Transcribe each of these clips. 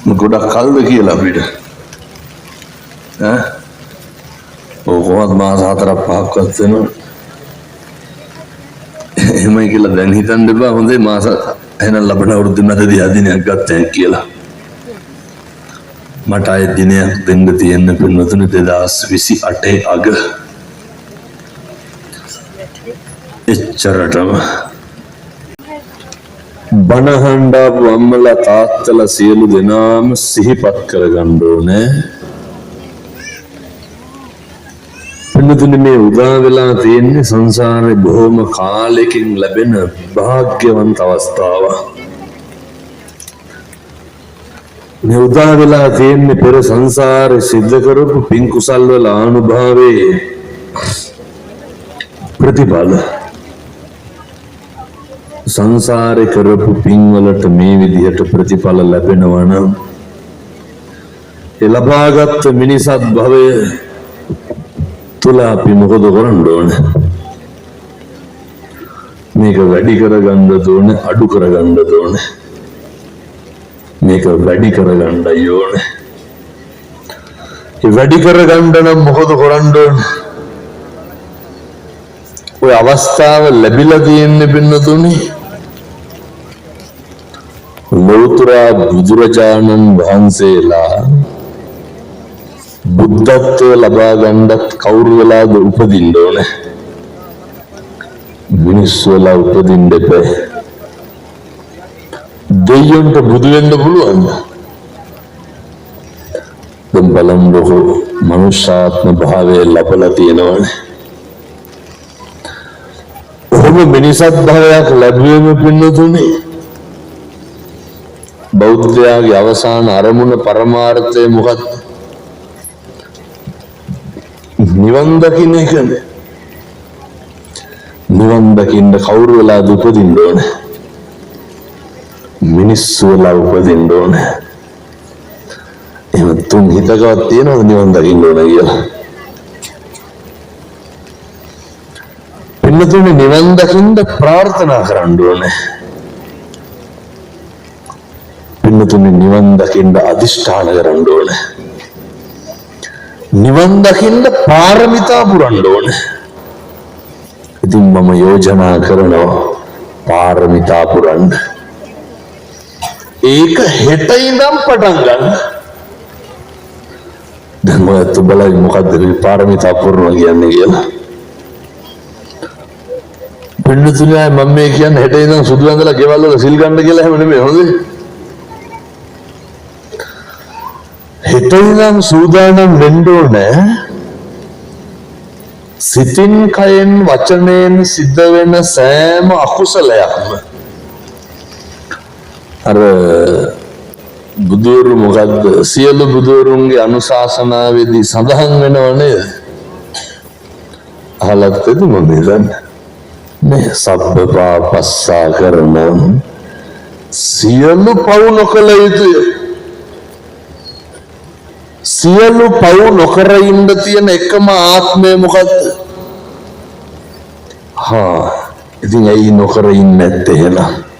ගොඩක් කල්ද කියලා අපිට කොහොමද මාස 4-5ක්වත් වෙනවා එහෙමයි කියලා දැන් හිතන්න එපා හොඳේ මාස එහෙනම් ලබන අවුරුද්ද මැදදී අදිනයක් ගත්තා කියලා මට ආයේ දිනයක් දෙන්න තියෙන පින්වතුනි 2028 අග එච්චරටම බණහඬාපු අම්මලා තාත්තලා සියලු දෙනාම සිහිපත් කරගන්න ඕනේ පින්වතුනි මේ උදා වෙලා තියෙන්නේ සංසාරේ බොහොම කාලෙකින් ලැබෙන වාග්යවන්ත අවස්ථාවක් මේ උදා වෙලා තියෙන්නේ පෙර සංසාරේ සිද්ධ කරපු පින් කුසල් වල ආනුභාවයේ ප්‍රතිඵල සංසාරේ කරපු පින් වලට මේ විදිහට ප්‍රතිඵල ලැබෙනවා නම් ඒ ලබාගත් මිනිසත් භවය තුල අපි මොකද කරන්න ඕනේ මේක වැඩි කරගන්න ඕනේ අඩු කරගන්න ඕනේ මේක වැඩි කරගන්න ඕනේ ඒ වැඩි කරගන්න නම් මොකද කරන්න ඕනේ ඔය අවස්ථාව ලැබිලා තියෙන්නේ පින්නතුනි ලෞතර බුදුරජාණන් වහන්සේලා බුද්ධත්වය ලබා ගන්නත් කවුරු වෙලාද උපදින්න ඕනේ මිනිස්සු වෙලා උපදින්න එපා දෙයියන්ට බුදු වෙන්න පුළුවන්ද දැන් බලන්නකො මනුෂ්‍යාත්ම භාවය ලැබලා තියෙනවනේ ඔහොම මිනිසත් භාවයක් ලැබුවෙම පින්නතුනේ බෞද්ධයාගේ අවසාන අරමුණ පරමාර්ථය මොකක්ද නිවන් දකින්න එකනේ නිවන් දකින්න කවුරු වෙලාද උපදින්න ඕනේ මිනිස්සු වෙලා උපදින්න ඕනේ එහෙම තුන් හිතකවත් තියනවද නිවන් දකින්න ඕනේ කියලා පින්නතුනේ නිවන් දකින්න ප්‍රාර්ථනා කරන්න ඕනේ පින්නතුනේ නිවන් දකින්න අදිෂ්ඨාන කරන්න ඕනේ නිවන් දකින්න පාරමිතා පුරන්න ඕනේ ඉතින් මම යෝජනා කරනවා පාරමිතා පුරන්න ඒක හෙට ඉඳන් පටන් ගන්න දැන් මොකද බලයි මොකද්ද මේ පාරමිතා පුරනවා කියන්නේ කියලා පින්නතුනේ මම මේ කියන්නේ හෙට ඉඳන් සුදු ඇඳලා ගෙවල් වල සිල් ගන්න කියලා එහෙම නෙමෙයි හොඳේ හෙට ඉඳන් සූදානම් වෙන්න ඕනේ සිතින් කයෙන් වචනයෙන් සිද්ධ වෙන සෑම අකුසලයක්ම අර බුදුරු මොකද්ද සියලු බුදුරුන්ගේ අනුශාසනාවේදී සඳහන් වෙනව නේද අහලත් එදු මම දන්නේ මේ සබ්බ පාපස්සා කරන සියලු පව් නොකළ යුතුය සියලු පව් නොකර ඉන්න තියෙන එකම ආත්මය මොකද්ද ඉතින් ඇයි නොකර ඉන්නේ නැත්තේ එහෙනම්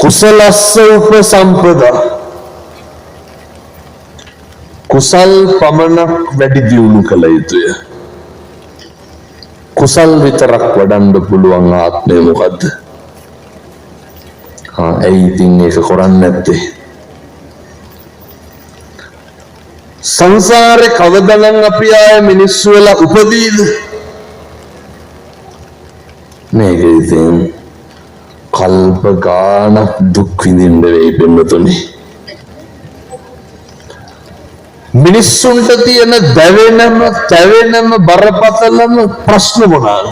කුසලස්ස උපසම්පදා කුසල් පමණක් වැඩි දියුණු කළ යුතුය කුසල් විතරක් වඩන්න පුළුවන් ආත්මය මොකද්ද ඇයි ඉතින් ඒක කරන්නේ නැත්තේ සංසාරේ කවදානම් අපි ආයේ මිනිස්සු වෙලා උපදීද මේක ඉතින් කල්ප ගානක් දුක් විඳින්න වෙයි පින්නතුනි මිනිස්සුන්ට තියෙන දැවෙනම බරපතලම ප්‍රශ්න මොනවාද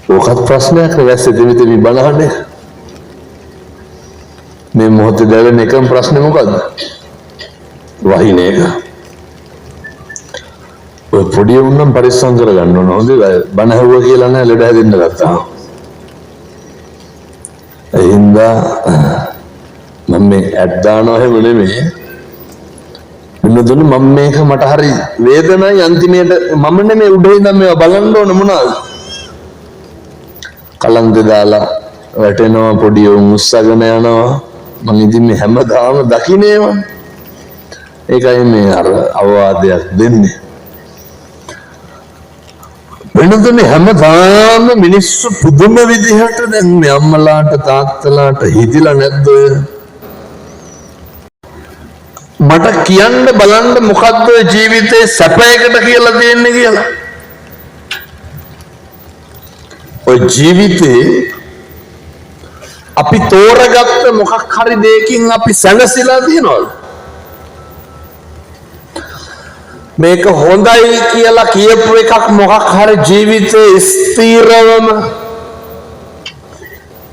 ඔකත් ප්‍රශ්නයක් වැස්සේ දෙවිදෙවි බලහනේ මේ මොහොතේ දැවෙන එකම ප්‍රශ්නේ මොකද්ද වහින එක ඔය පොඩි උන්නම් පරිස්සම් කරගන්න ඕන හොඳයි බණ ඇහුවා කියලා නෑ ලෙඩ හැදෙන්න ගත්තා එහින්දා මම මේ ඇඩ් දානවා එහෙම නෙමෙයි පින්නතුනි මම මේක මට හරි වේදනයි අන්තිමේට මම නෙමෙයි උඩ ඉඳන් මේවා බලන්න ඕන මොනවාද කලන්ත දාලා වැටෙනවා පොඩි උන් උස්සගෙන යනවා මං ඉතින් මේ හැමදාම දකින්නේවා ඒකයි මේ අර අවවාදයක් දෙන්නේ වෙනදනේ හැමදාම මිනිස්සු පුදුම විදිහට දැන් මේ අම්මලාට තාත්තලාට හිතිලා නැද්ද මට කියන්න බලන්න මොකද්ද ජීවිතේ සැපයකට කියලා දෙන්නේ කියලා ඔය ජීවිතේ අපි තෝරගත්ත මොකක් හරි දෙයකින් අපි සැනසීලා තියනවද මේක හොඳයි කියලා කියපු එකක් මොකක් හරි ජීවිතේ ස්ථිරවම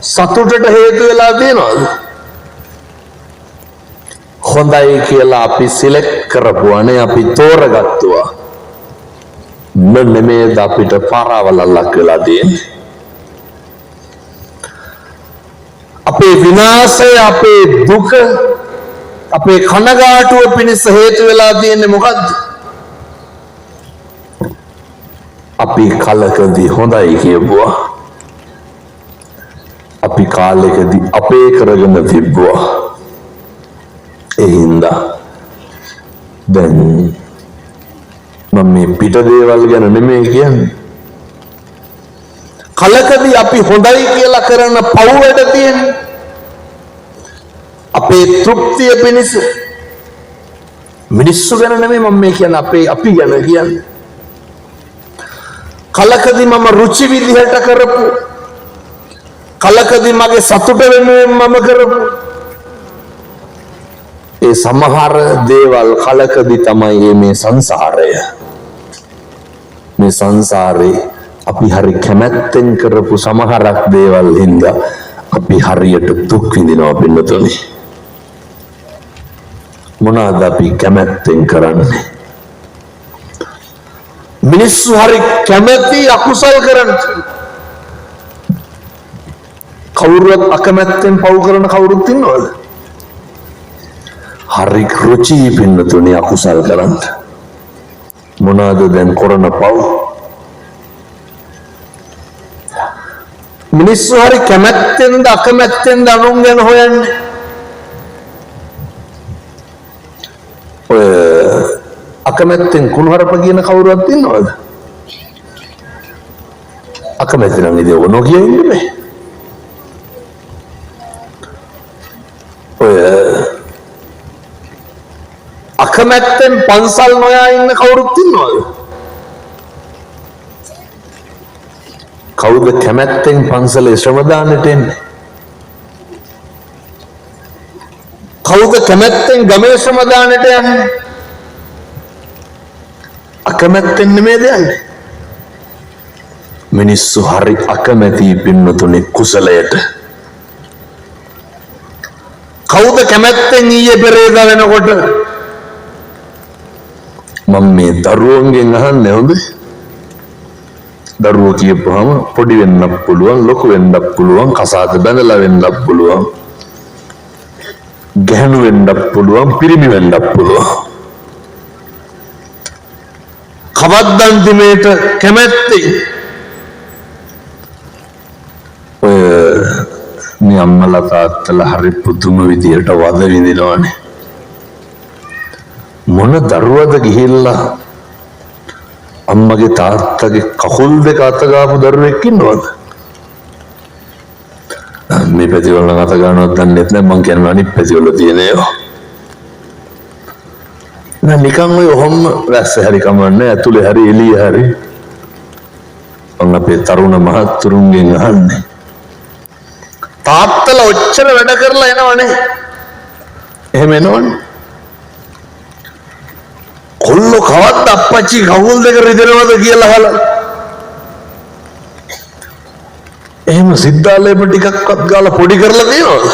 සතුටට හේතු වෙලා තියෙනවද හොඳයි කියලා අපි සිලෙක්ට් කරපුවානේ අපි තෝරගත්තා මෙන්න අපිට පාරවලක් වෙලා තියෙන්නේ අපේ විනාශය අපේ දුක අපේ කනගාටුව පිණිස හේතු වෙලා තියෙන්නේ මොකද්ද අපි කලකදී හොඳයි කියපුවා අපි කාලෙකදී අපේ කරගෙන තිබ්බුවා ඒ හින්දා දැන් මම මේ පිට දේවල් ගැන නෙමෙයි කියන්නේ කලකදී අපි හොඳයි කියලා කරන පව් වැඩ තියෙන්නේ අපේ තෘප්තිය පිණිස මිනිස්සු ගැන නෙමෙයි මම මේ කියන්නේ අපි ගැන කියන්නේ කලකදී මම රුචි විදිහට කරපු කලකදී මගේ සතුට වෙනුවෙන් මම කරපු ඒ සමහර දේවල් කලකදී තමයි මේ සංසාරේ අපි හරි කැමැත්තෙන් කරපු සමහරක් දේවල් හින්දා අපි හරියට දුක් විඳිනවා පින්නතුනි මොනවාද අපි කැමැත්තෙන් කරන්නේ මිනිස්සු හරි කැමැති අකුසල් කරන්න කවුරුත් අකමැත්තෙන් පව් කරන කවුරුත් ඉන්නවද හරි රුචි පින්නතුනි අකුසල් කරන්න මොනවාද දැන් කරන පව් මිනිස්සු හරි කැමැත්තෙන්ද අකමැත්තෙන්ද අනුන් ගැන හොයන්නේ ඔය අකමැත්තෙන් කුණුහරුප කියන කවුරුවත් ඉන්නවද අකමැති නම් ඉතින් ඔය නොකිය ඉන්න බෑ ඔය අකමැත්තෙන් පන්සල් නොයා ඉන්න කවුරුත් ඉන්නවද කවුද කැමැත්තෙන් පන්සලේ ශ්‍රම දාන්නට එන්නේ කවුද කැමැත්තෙන් ගමේ ශ්‍රම දාන්නට යන්නේ අකමැත්තෙන් නෙමෙයිද යන්නේ මිනිස්සු හරි අකමැති පින්නතුනි කුසලයට කවුද කැමැත්තෙන් ඊයේ පෙරේදා වෙනකොට මම මේ දරුවන්ගෙන් අහන්නේ හොඳේ දරුවෝ කියපුවාම පොඩි වෙන්නත් පුළුවන් ලොකු වෙන්නත් පුළුවන් කසාද බැඳලා වෙන්නත් පුළුවන් ගැහණු වෙන්නත් පුළුවන් පිරිමි වෙන්නත් පුළුවන් කවද්ද අන්තිමේට කැමැත්තේ මේ අම්මලා තාත්තලා හරි පුදුම විදියට වද විඳිනවනේ මොන දරුවද ගිහිල්ලා අම්මගේ තාත්තගේ කකුල් දෙක අත ගාපු දරුවෙක් ඉන්නවද මේ පැතිවල නම් අත ගන්නවත් දන්නේ නැහැ මං කියන්නේ අනිත් පැතිවල තියෙන ඒවා නෑ නිකන් ඔය ඔහොම වැස්ස හරි කමන්නේ ඇතුලේ හරි එළිය හරි මං අපේ තරුණ මහත්තුරුන්ගෙන් අහන්නේ තාත්තලා ඔච්චර වැඩ කරලා එනවනේ එහෙම එනවනේ කොල්ලෝ කවද්ද අප්පච්චි කකුල් දෙක රිදෙනවද කියලා අහලා එහෙම සිද්ධාලේම ටිකක්වත් ගාලා පොඩි කරලා තියෙනවද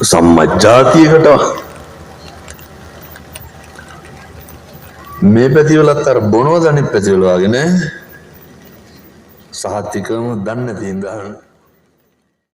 සම්මජ්ජාතියකට මේ පැතිවලත් අර බොනවද අනිත් පැතිවල වගේ නෑ සහතිකම දන්නේ තියෙන